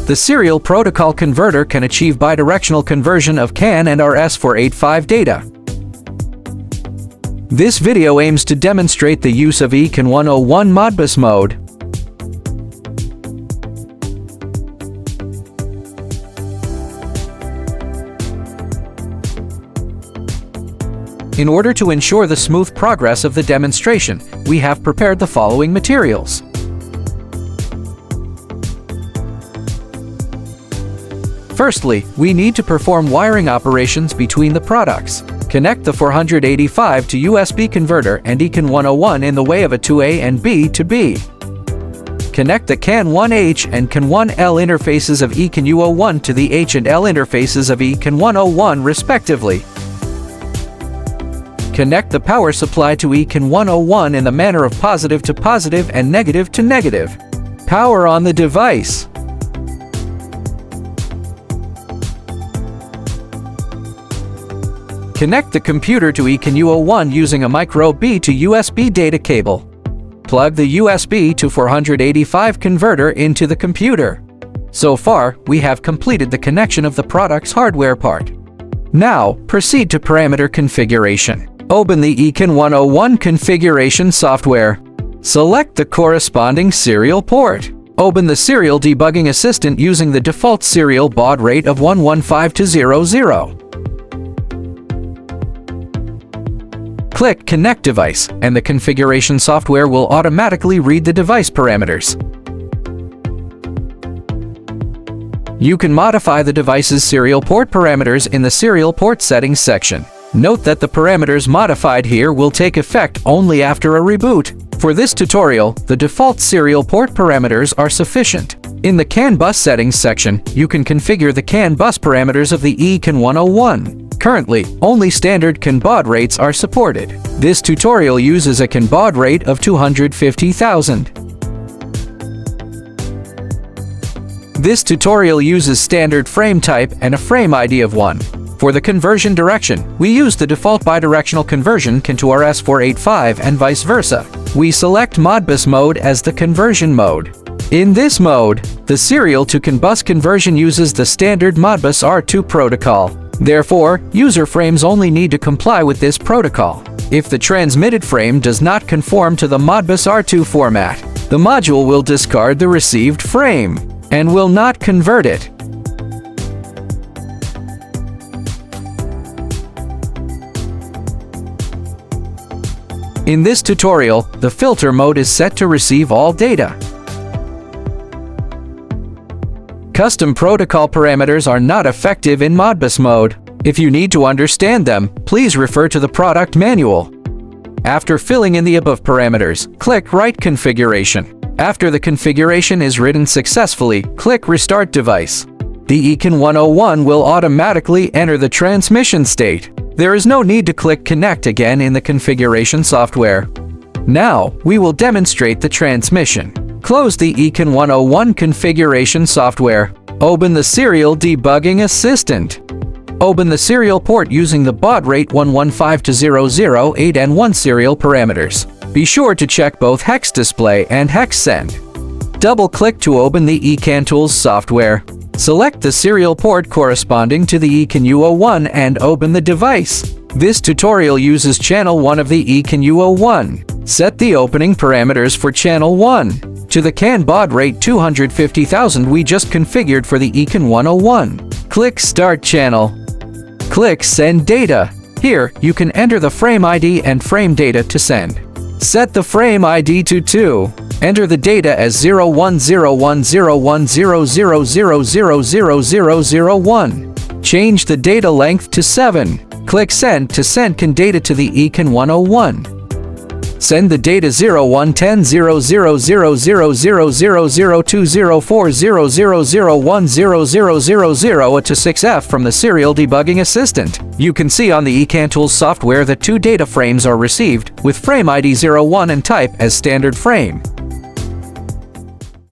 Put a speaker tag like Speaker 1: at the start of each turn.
Speaker 1: The serial protocol converter can achieve bidirectional conversion of CAN and RS-485 data. This video aims to demonstrate the use of ECAN-101 Modbus mode. In order to ensure the smooth progress of the demonstration, we have prepared the following materials. Firstly, we need to perform wiring operations between the products. Connect the 485 to USB converter and ECAN-101 in the way of a 2A and B to B. Connect the CAN-1H and CAN-1L interfaces of ECAN-101 to the H and L interfaces of ECAN-101 respectively. Connect the power supply to ECAN-101 in the manner of positive to positive and negative to negative. Power on the device. Connect the computer to ECAN-101 using a micro B to USB data cable. Plug the USB to 485 converter into the computer. So far, we have completed the connection of the product's hardware part. Now, proceed to parameter configuration. Open the ECAN-101 configuration software. Select the corresponding serial port. Open the Serial Debugging Assistant using the default serial baud rate of 115/00. Click Connect Device, and the configuration software will automatically read the device parameters. You can modify the device's serial port parameters in the Serial Port Settings section. Note that the parameters modified here will take effect only after a reboot. For this tutorial, the default serial port parameters are sufficient. In the CAN bus settings section, you can configure the CAN bus parameters of the ECAN-101. Currently, only standard CAN baud rates are supported. This tutorial uses a CAN baud rate of 250,000. This tutorial uses standard frame type and a frame ID of 1. For the conversion direction, we use the default bidirectional conversion CAN to RS-485 and vice versa. We select Modbus mode as the conversion mode. In this mode, the serial to CAN bus conversion uses the standard Modbus R2 protocol. Therefore, user frames only need to comply with this protocol. If the transmitted frame does not conform to the Modbus R2 format, the module will discard the received frame and will not convert it. In this tutorial, the filter mode is set to receive all data. Custom protocol parameters are not effective in Modbus mode. If you need to understand them, please refer to the product manual. After filling in the above parameters, click Write Configuration. After the configuration is written successfully, click Restart Device. The ECAN-101 will automatically enter the transmission state. There is no need to click Connect again in the configuration software. Now, we will demonstrate the transmission. Close the ECAN-101 configuration software. Open the Serial Debugging Assistant. Open the serial port using the baud rate 115/008 and 1 serial parameters. Be sure to check both hex display and hex send. Double-click to open the ECAN Tools software. Select the serial port corresponding to the ECAN-101 and open the device. This tutorial uses channel 1 of the ECAN-101. Set the opening parameters for channel 1 to the CAN baud rate 250,000 we just configured for the ECAN-101. Click Start Channel. Click Send Data. Here, you can enter the frame ID and frame data to send. Set the frame ID to 2. Enter the data as 01010100000001. Change the data length to 7. Click Send to send CAN data to the ECAN-101. Send the data 0110000000200400010000 to 6F from the Serial Debugging Assistant. You can see on the ECAN Tools software that 2 data frames are received, with frame ID 01 and type as standard frame.